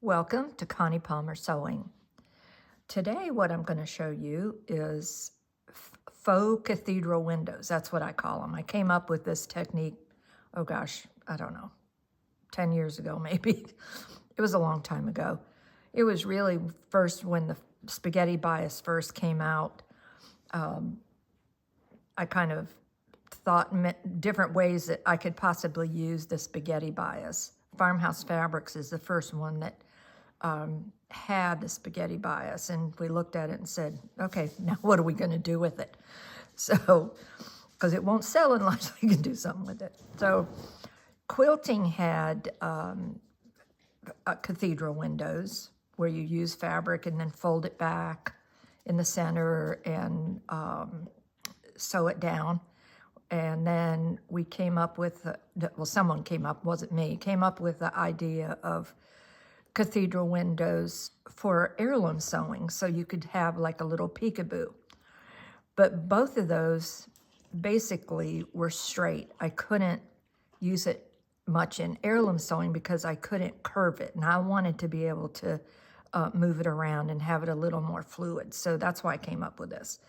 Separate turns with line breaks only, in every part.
Welcome to Connie Palmer Sewing. Today what I'm going to show you is faux cathedral windows. That's what I call them. I came up with this technique, oh gosh, I don't know, 10 years ago maybe. It was a long time ago. It was really first when the spaghetti bias first came out. I kind of thought different ways that I could possibly use the spaghetti bias. Farmhouse Fabrics is the first one that had the spaghetti bias, and we looked at it and said, okay, now what are we going to do with it? So, because it won't sell unless we can do something with it. So quilting had cathedral windows where you use fabric and then fold it back in the center and sew it down. And then we came up with, well, someone came up, wasn't me, came up with the idea of cathedral windows for heirloom sewing, so you could have like a little peekaboo. But both of those basically were straight. I couldn't use it much in heirloom sewing because I couldn't curve it, and I wanted to be able to move it around and have it a little more fluid. So that's why I came up with this.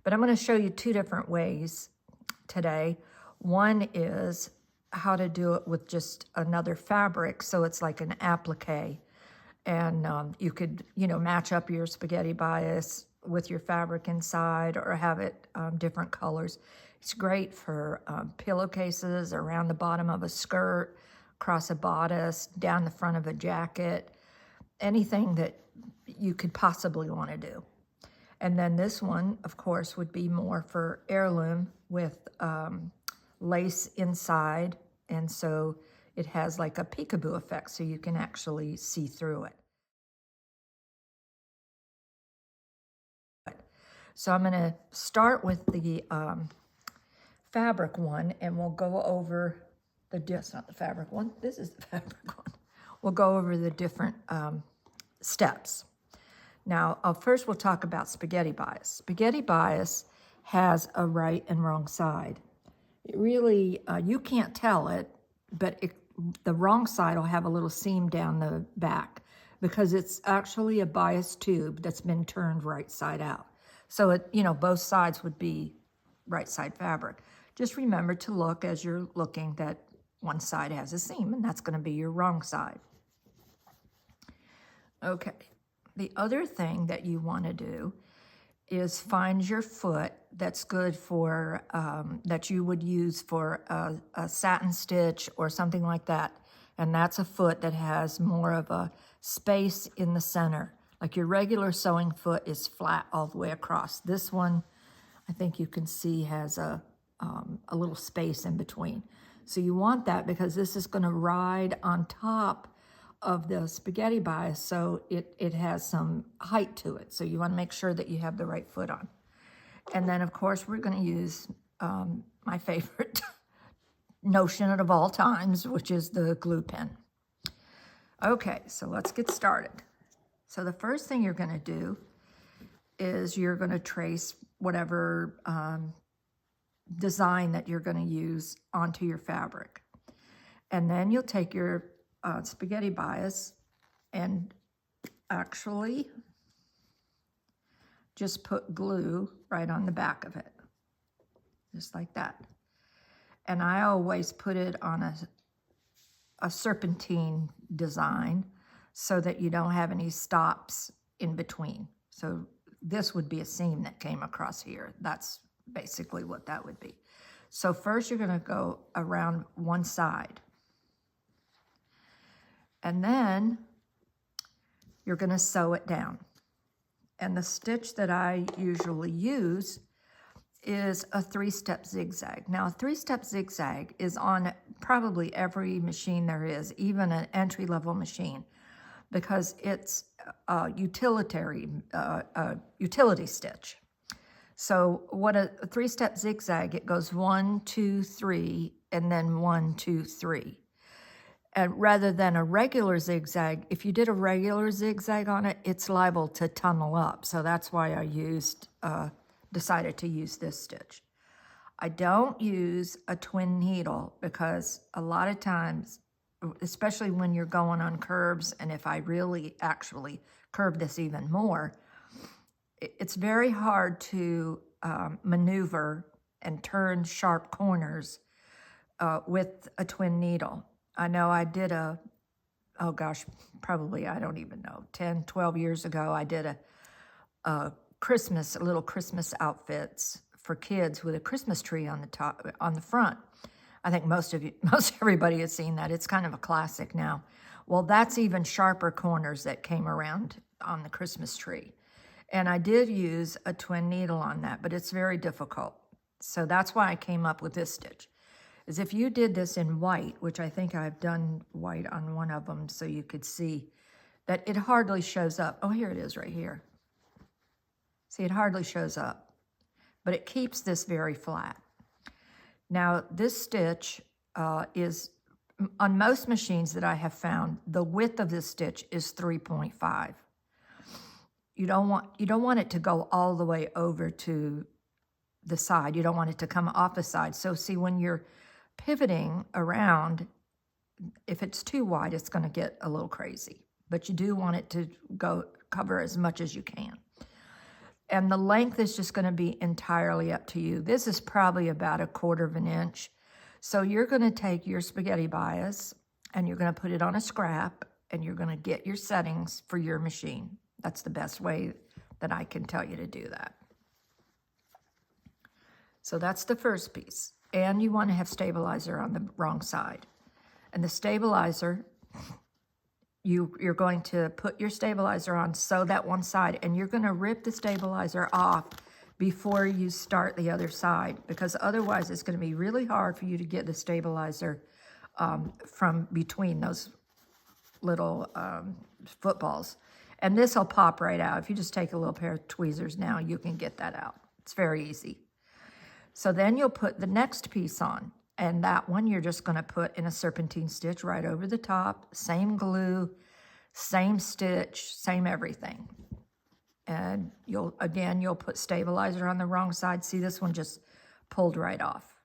But I'm going to show you two different ways today. One is how to do it with just another fabric, so it's like an applique. And you could, match up your spaghetti bias with your fabric inside or have it different colors. It's great for pillowcases around the bottom of a skirt, across a bodice, down the front of a jacket, anything that you could possibly want to do. And then this one, of course, would be more for heirloom with lace inside. And so it has like a peekaboo effect, so you can actually see through it. So I'm going to start with the fabric one, and we'll go over it's not the fabric one, this is the fabric one. We'll go over the different steps. Now, first we'll talk about spaghetti bias. Spaghetti bias has a right and wrong side. It really, you can't tell it, but the wrong side will have a little seam down the back because it's actually a bias tube that's been turned right side out. So both sides would be right side fabric. Just remember to look as you're looking that one side has a seam, and that's going to be your wrong side. Okay. The other thing that you want to do is find your foot that's good for, that you would use for a satin stitch or something like that. And that's a foot that has more of a space in the center. Like your regular sewing foot is flat all the way across. This one, I think you can see, has a little space in between. So you want that because this is going to ride on top of the spaghetti bias, so it has some height to it. So you want to make sure that you have the right foot on. And then, of course, we're going to use my favorite notion of all times, which is the glue pen. Okay, so let's get started. So the first thing you're going to do is you're going to trace whatever design that you're going to use onto your fabric. And then you'll take your spaghetti bias and actually just put glue right on the back of it, just like that. And I always put it on a serpentine design so that you don't have any stops in between. So this would be a seam that came across here. That's basically what that would be. So first you're going to go around one side. And then you're going to sew it down. And the stitch that I usually use is a 3-step zigzag. Now, a 3-step zigzag is on probably every machine there is, even an entry-level machine, because it's a utility stitch. So what a 3-step zigzag, it goes 1, 2, 3, and then 1, 2, 3. And rather than a regular zigzag, if you did a regular zigzag on it, it's liable to tunnel up. So that's why I decided to use this stitch. I don't use a twin needle because a lot of times especially when you're going on curves, and if I really actually curve this even more, it's very hard to maneuver and turn sharp corners with a twin needle. I know I did oh gosh, probably, I don't even know, 10, 12 years ago, I did a little Christmas outfits for kids with a Christmas tree on the top, on the front. I think most everybody has seen that. It's kind of a classic now. Well, that's even sharper corners that came around on the Christmas tree. And I did use a twin needle on that, but it's very difficult. So that's why I came up with this stitch. Is if you did this in white, which I think I've done white on one of them so you could see that it hardly shows up. Oh, here it is right here. See, it hardly shows up, but it keeps this very flat. Now, this stitch is, on most machines that I have found, the width of this stitch is 3.5. You don't want it to go all the way over to the side. You don't want it to come off the side. So see, when you're pivoting around, if it's too wide, it's going to get a little crazy. But you do want it to cover as much as you can. And the length is just going to be entirely up to you. This is probably about 1/4 inch. So you're going to take your spaghetti bias and you're going to put it on a scrap and you're going to get your settings for your machine. That's the best way that I can tell you to do that. So that's the first piece. And you want to have stabilizer on the wrong side. And the stabilizer, you're going to put your stabilizer on, sew that one side, and you're going to rip the stabilizer off before you start the other side, because otherwise it's going to be really hard for you to get the stabilizer from between those little footballs. And this will pop right out. If you just take a little pair of tweezers now, you can get that out. It's very easy. So then you'll put the next piece on, and that one you're just going to put in a serpentine stitch right over the top, same glue, same stitch, same everything. And you'll put stabilizer on the wrong side. See, this one just pulled right off.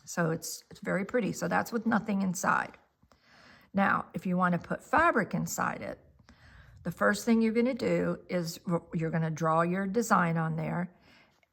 So it's very pretty. So that's with nothing inside. Now, if you want to put fabric inside it, the first thing you're going to do is you're going to draw your design on there,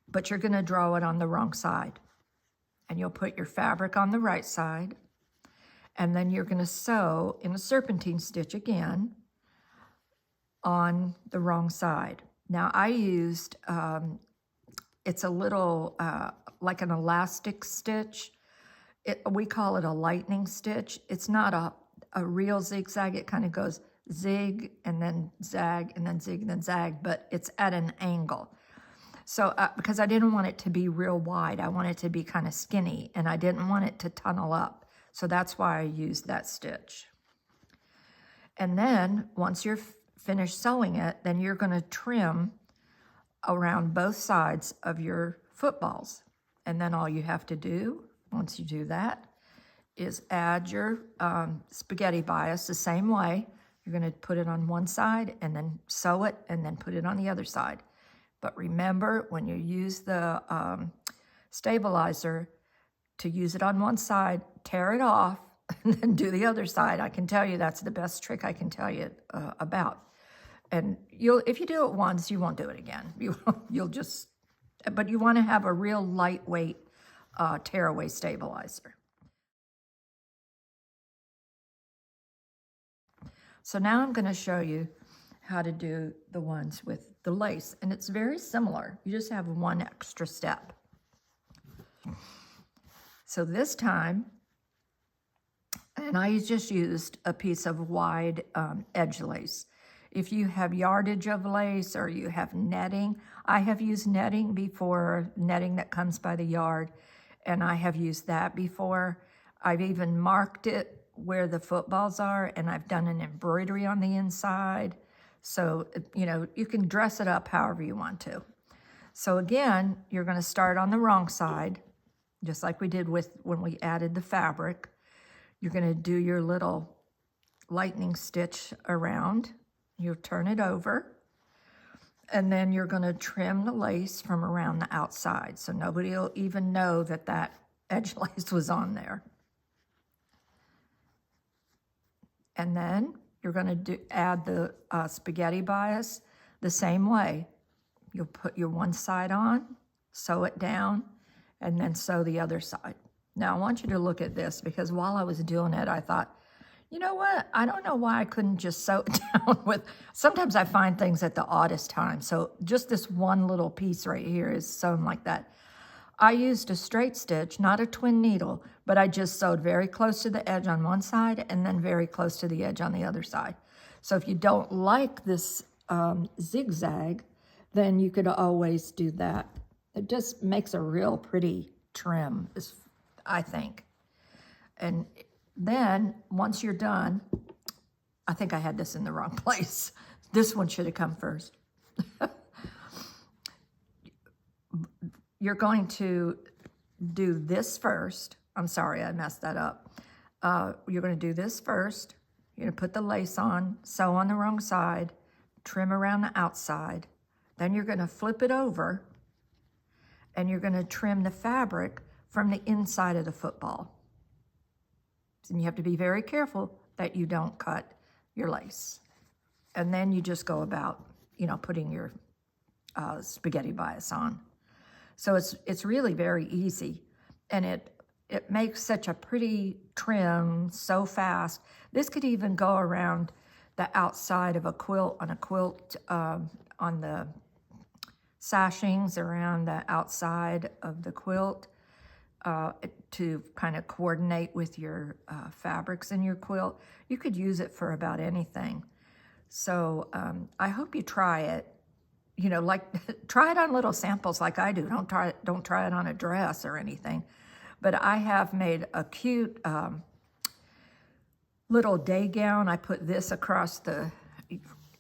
but you're going to draw it on the wrong side. And you'll put your fabric on the right side, and then you're going to sew in a serpentine stitch again on the wrong side. Now, I used, it's a little like an elastic stitch. We call it a lightning stitch. It's not a real zigzag. It kind of goes zig and then zag and then zig and then zag, but it's at an angle. So because I didn't want it to be real wide, I want it to be kind of skinny, and I didn't want it to tunnel up. So that's why I used that stitch. And then once you're finished sewing it, then you're going to trim around both sides of your footballs. And then all you have to do, once you do that, is add your spaghetti bias the same way. You're going to put it on one side and then sew it and then put it on the other side. But remember, when you use the stabilizer, to use it on one side, tear it off, and then do the other side. I can tell you that's the best trick I can tell you about. And if you do it once, you won't do it again. But you want to have a real lightweight tearaway stabilizer. So now I'm going to show you how to do the ones with the lace, and it's very similar. You just have one extra step. So this time, and I just used a piece of wide edge lace. If you have yardage of lace or you have netting, I have used netting before, netting that comes by the yard, and I have used that before. I've even marked it where the footballs are, and I've done an embroidery on the inside. So, you can dress it up however you want to. So again, you're going to start on the wrong side, just like we did when we added the fabric. You're going to do your little lightning stitch around. You'll turn it over, and then you're going to trim the lace from around the outside, so nobody will even know that edge lace was on there. And then you're going to add the spaghetti bias the same way. You'll put your one side on, sew it down, and then sew the other side. Now, I want you to look at this, because while I was doing it, I thought, you know what? I don't know why I couldn't just sew it down with, sometimes I find things at the oddest time. So just this one little piece right here is sewn like that. I used a straight stitch, not a twin needle, but I just sewed very close to the edge on one side and then very close to the edge on the other side. So if you don't like this zigzag, then you could always do that. It just makes a real pretty trim, I think. And then once you're done, I think I had this in the wrong place. This one should have come first. You're going to do this first. I'm sorry, I messed that up. You're going to do this first. You're going to put the lace on, sew on the wrong side, trim around the outside. Then you're going to flip it over, and you're going to trim the fabric from the inside of the football. And you have to be very careful that you don't cut your lace. And then you just go about, putting your spaghetti bias on. So it's really very easy, and it makes such a pretty trim so fast. This could even go around the outside of a quilt, on the sashings around the outside of the quilt, to kind of coordinate with your fabrics in your quilt. You could use it for about anything. So I hope you try it. Try it on little samples like I do. Don't try it on a dress or anything. But I have made a cute little day gown. I put this across the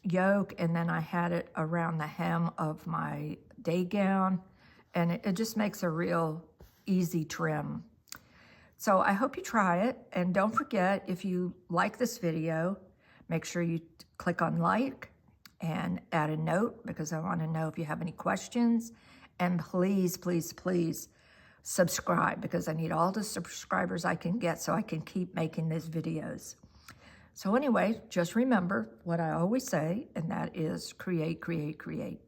yoke, and then I had it around the hem of my day gown, and it just makes a real easy trim. So I hope you try it, and don't forget, if you like this video, make sure you click on like and add a note, because I want to know if you have any questions. And please, please, please subscribe, because I need all the subscribers I can get so I can keep making these videos. So anyway, just remember what I always say, and that is create, create, create.